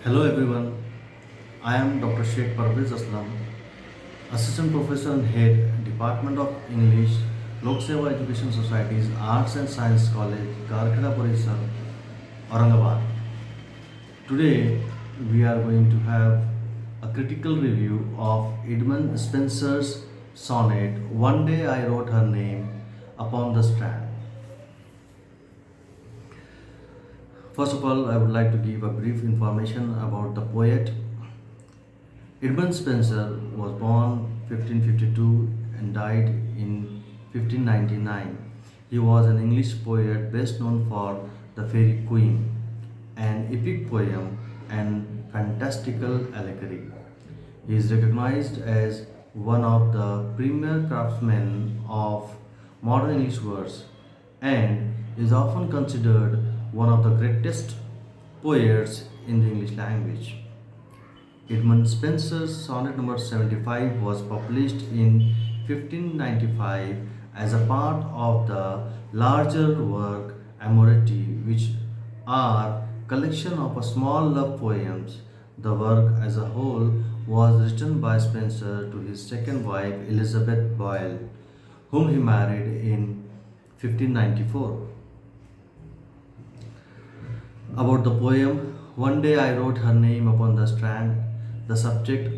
Hello everyone, I am Dr. Shaikh Parvez Aslam, Assistant Professor and Head, Department of English, Lokseva Education Society's Arts and Science College, Karkheda Parisar, Aurangabad. Today we are going to have a critical review of Edmund Spenser's sonnet, One Day I Wrote Her Name upon the Strand. First of all, I would like to give a brief information about the poet. Edmund Spenser was born 1552 and died in 1599. He was an English poet best known for The Fairy Queen, an epic poem and fantastical allegory. He is recognized as one of the premier craftsmen of modern English verse and is often considered one of the greatest poets in the English language. Edmund Spenser's sonnet number 75 was published in 1595 as a part of the larger work Amoreti, which are collection of a small love poems. The work as a whole was written by Spenser to his second wife Elizabeth Boyle, whom he married in 1594. About the poem, one day I wrote her name upon the strand. The subject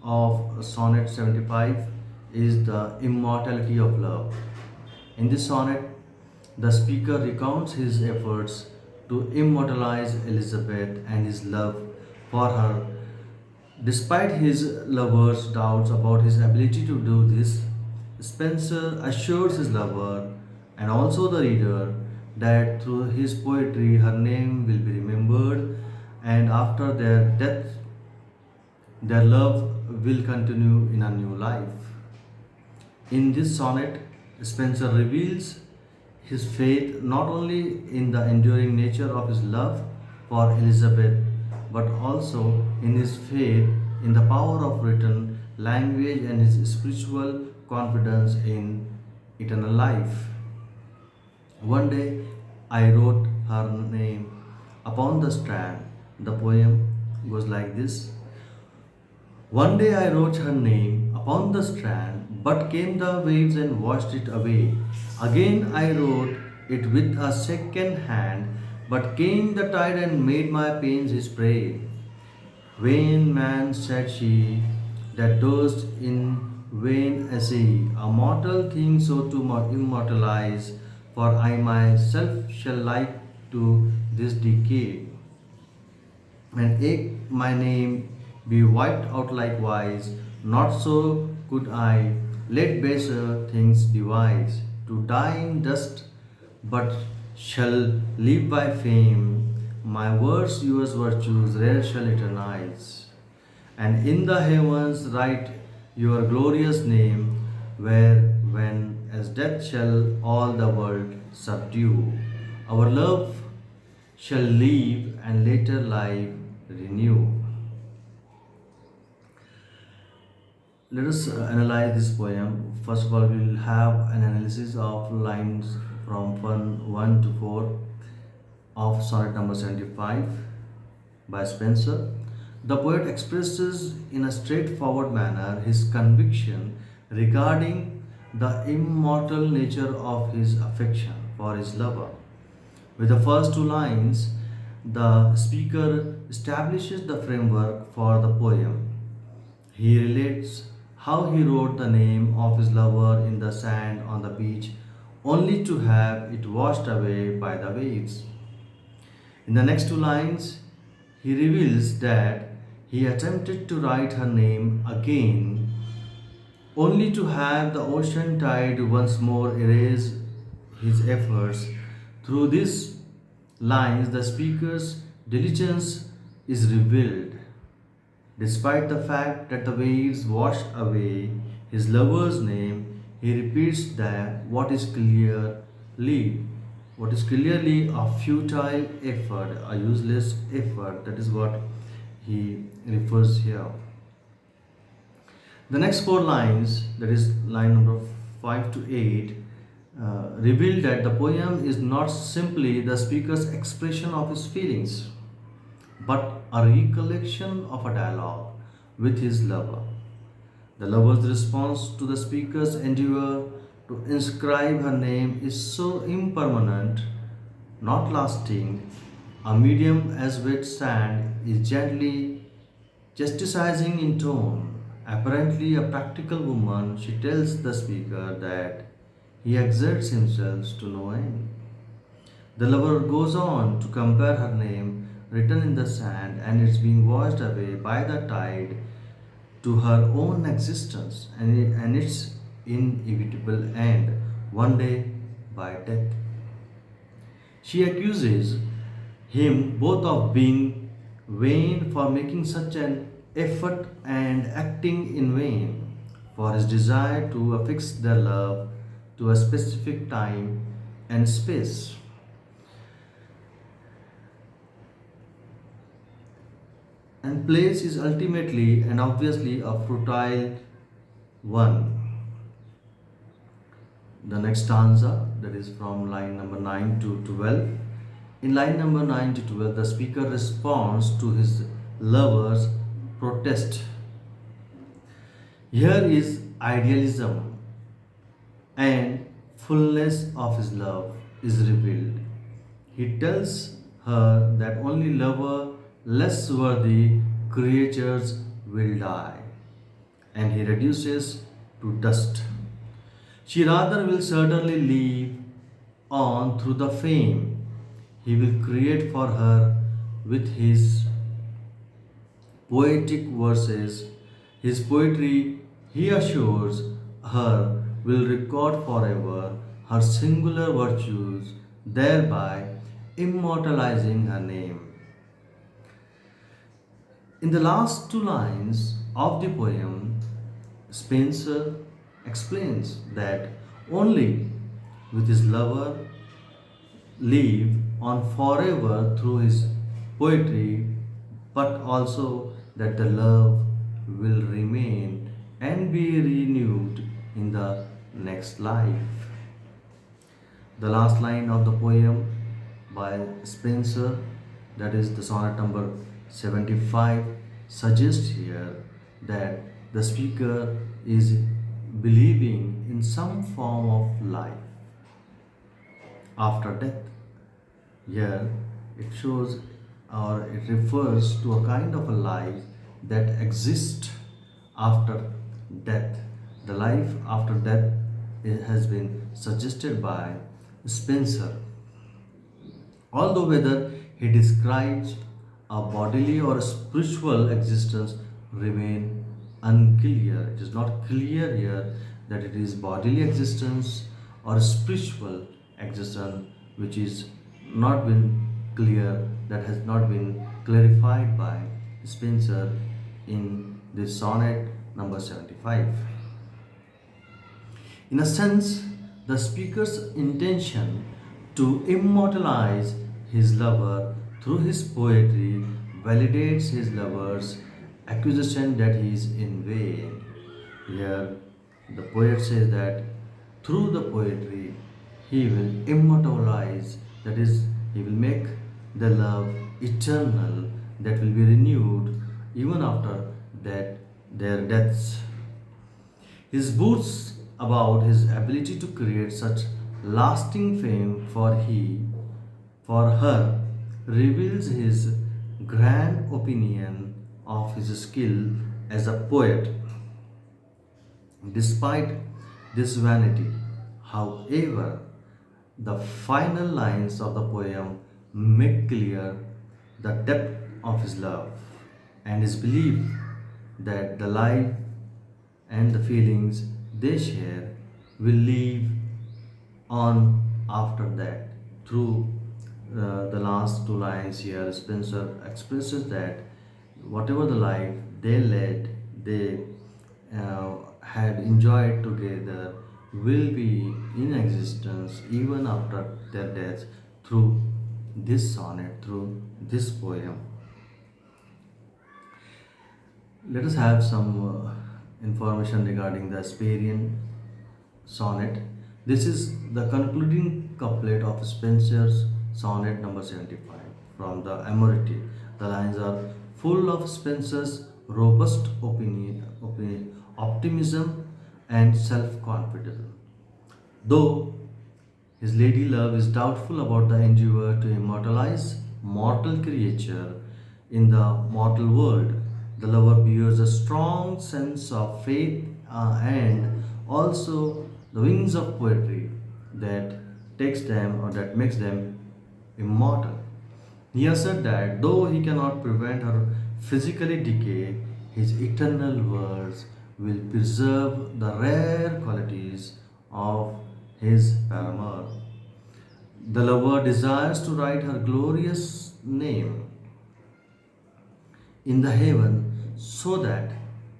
of sonnet 75 is the immortality of love. In this sonnet, the speaker recounts his efforts to immortalize Elizabeth and his love for her. Despite his lover's doubts about his ability to do this, Spenser assures his lover and also the reader that through his poetry her name will be remembered, and after their death their love will continue in a new life. In this sonnet, Spenser reveals his faith not only in the enduring nature of his love for Elizabeth but also in his faith in the power of written language and his spiritual confidence in eternal life. One day I wrote her name upon the strand. The poem goes like this. One day I wrote her name upon the strand, but came the waves and washed it away. Again I wrote it with a second hand, but came the tide and made my pains his prey. Vain man, said she, that dost in vain essay a mortal thing so to immortalize, for I myself shall like to this decay, and ache my name be wiped out likewise. Not so could I let baser things devise, to die in dust, but shall live by fame. My words, yours virtues, rare shall eternize, and in the heavens write your glorious name, where when as death shall all the world subdue, our love shall live and later life renew. Let us analyze this poem. First of all, we will have an analysis of lines from 1 to 4 of sonnet number 75 by Spenser. The poet expresses in a straightforward manner his conviction regarding the immortal nature of his affection for his lover. With the first two lines, the speaker establishes the framework for the poem. He relates how he wrote the name of his lover in the sand on the beach only to have it washed away by the waves. In the next two lines, he reveals that he attempted to write her name again only to have the ocean tide once more erase his efforts. Through these lines, the speaker's diligence is revealed. Despite the fact that the waves washed away his lover's name, he repeats that what is clearly a futile effort, a useless effort. That is what he refers here. The next four lines, that is line number 5 to 8, reveal that the poem is not simply the speaker's expression of his feelings, but a recollection of a dialogue with his lover. The lover's response to the speaker's endeavor to inscribe her name is so impermanent, not lasting. A medium as wet sand is gently justicing in tone. Apparently, a practical woman, she tells the speaker that he exerts himself to no end. The lover goes on to compare her name written in the sand and it's being washed away by the tide to her own existence and its inevitable end one day by death. She accuses him both of being vain for making such an effort and acting in vain for his desire to affix their love to a specific time and space. And place is ultimately and obviously a futile one. The next stanza, that is from line number 9 to 12. In line number 9 to 12, the speaker responds to his lover's protest. Here is idealism and fullness of his love is revealed. He tells her that only lover less worthy creatures will die, and he reduces to dust. She rather will certainly live on through the fame he will create for her with his poetic verses. His poetry, he assures her, will record forever her singular virtues, thereby immortalizing her name. In the last two lines of the poem, Spencer explains that only with his lover live on forever through his poetry, but also that the love will remain and be renewed in the next life. The last line of the poem by Spencer, that is the sonnet number 75, suggests here that the speaker is believing in some form of life after death. Here it shows or it refers to a kind of a life that exists after death. The life after death has been suggested by Spencer. Although whether he describes a bodily or a spiritual existence remain unclear. It is not clear here that it is bodily existence or spiritual existence which is not been clear, that has not been clarified by Spencer in this sonnet number 75. In a sense, the speaker's intention to immortalize his lover through his poetry validates his lover's accusation that he is in vain. Here, the poet says that through the poetry he will immortalize, that is, he will make the love eternal that will be renewed even after that their deaths. His boasts about his ability to create such lasting fame for her reveals his grand opinion of his skill as a poet. Despite this vanity, however, the final lines of the poem make clear the depth of his love and his belief that the life and the feelings they share will live on after that. Through the last two lines here, Spencer expresses that whatever the life they led, they had enjoyed together, will be in existence even after their deaths through this sonnet, through this poem. Let us have some information regarding the Sparian sonnet. This is the concluding couplet of Spenser's sonnet number 75 from the Amority. The lines are full of Spencer's robust optimism and self confidence. Though his lady love is doubtful about the endeavor to immortalize mortal creature in the mortal world. The lover bears a strong sense of faith and also the wings of poetry that takes them or that makes them immortal. He asserts that though he cannot prevent her physically decay, his eternal words will preserve the rare qualities of his paramour. The lover desires to write her glorious name in the heaven so that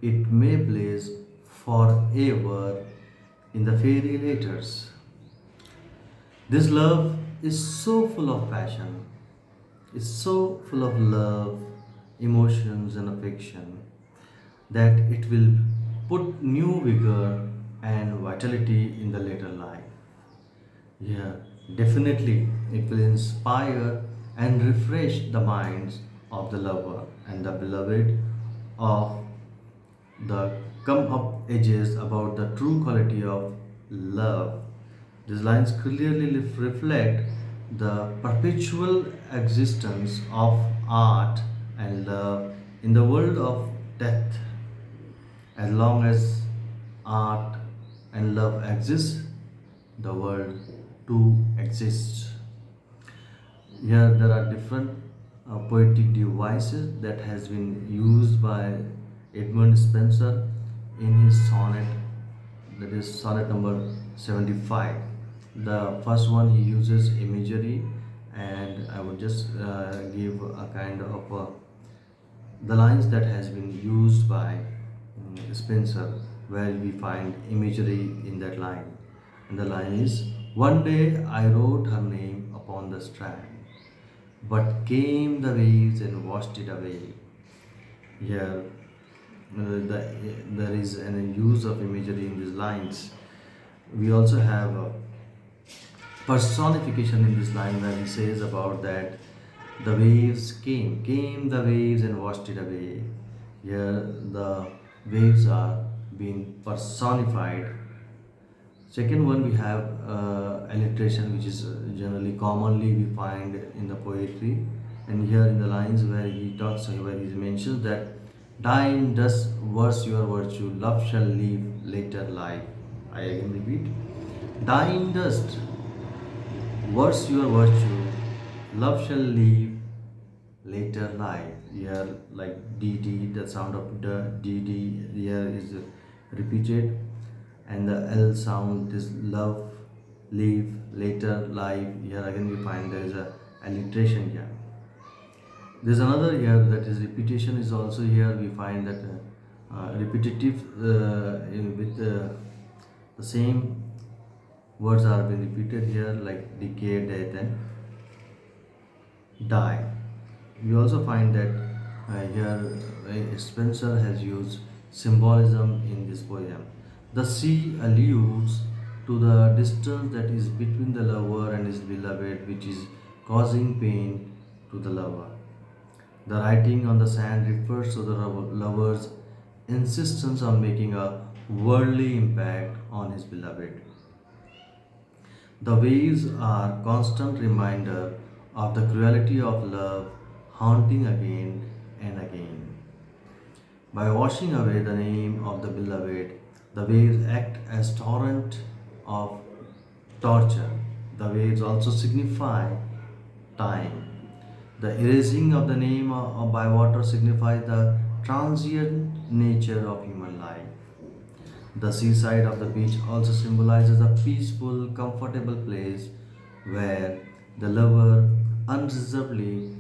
it may blaze forever in the fairy letters. This love is so full of passion, is so full of love, emotions, and affection that it will put new vigor and vitality in the later life. Yeah, definitely it will inspire and refresh the minds of the lover and the beloved of the come up ages about the true quality of love. These lines clearly reflect the perpetual existence of art and love in the world of death. As long as art and love exist, the world too exists. Here there are different poetic devices that has been used by Edmund Spenser in his sonnet, that is sonnet number 75. The first one he uses imagery, and I would just give a kind of the lines that has been used by Spencer, where we find imagery in that line. And the line is, one day I wrote her name upon the strand, but came the waves and washed it away. Here, there is an use of imagery in these lines. We also have a personification in this line where he says about that the waves came the waves and washed it away. Here, the waves are being personified. Second one, we have alliteration, which is generally commonly we find in the poetry. And here in the lines where he talks, where he mentions that die in dust, worse your virtue, love shall leave later life. I again repeat, die in dust, worse your virtue, love shall leave later life. Here, like dd, the sound of the dd here is repeated, and the L sound is love, leave, later, life. Here again we find there is a alliteration here. There's another here that is repetition is also here. We find that repetitive with the same words are being repeated here, like decay, death, and die. We also find that here Spencer has used symbolism in this poem. The sea alludes to the distance that is between the lover and his beloved, which is causing pain to the lover. The writing on the sand refers to the lover's insistence on making a worldly impact on his beloved. The waves are constant reminder of the cruelty of love haunting again and again. By washing away the name of the beloved, the waves act as torrent of torture. The waves also signify time. The erasing of the name by water signifies the transient nature of human life. The seaside of the beach also symbolizes a peaceful, comfortable place where the lover unreservedly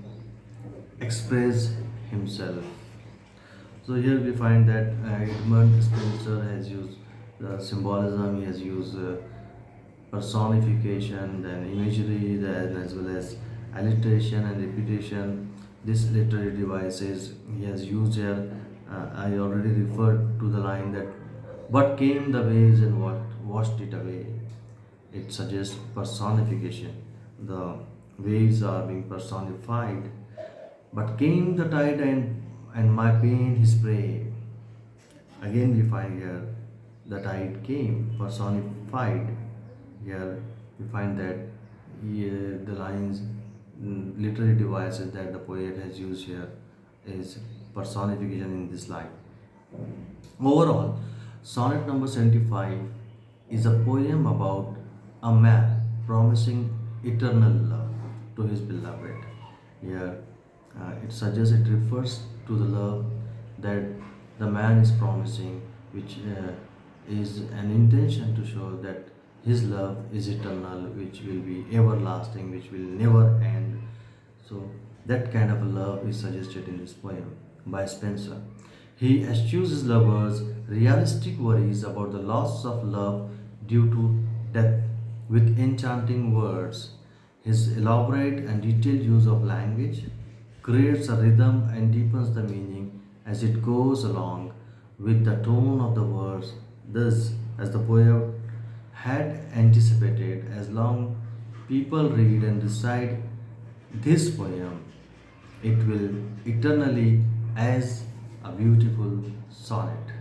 expresses himself. So here we find that Edmund Spenser has used the symbolism, he has used personification, then imagery, then as well as alliteration and repetition. This literary devices he has used here. I already referred to the line that, but came the waves and washed it away. It suggests personification. The waves are being personified. But came the tide and my pain his prey. Again, we find here the tide came personified. Here, we find that the lines, literary devices that the poet has used here is personification in this line. Overall, sonnet number 75 is a poem about a man promising eternal love to his beloved. Here, it suggests it refers to the love that the man is promising, which is an intention to show that his love is eternal, which will be everlasting, which will never end. So, that kind of a love is suggested in this poem by Spencer. He eschews his lovers' realistic worries about the loss of love due to death with enchanting words. His elaborate and detailed use of language creates a rhythm and deepens the meaning as it goes along with the tone of the words. Thus, as the poet had anticipated, as long people read and recite this poem, it will eternally as a beautiful sonnet.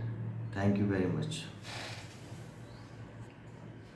Thank you very much.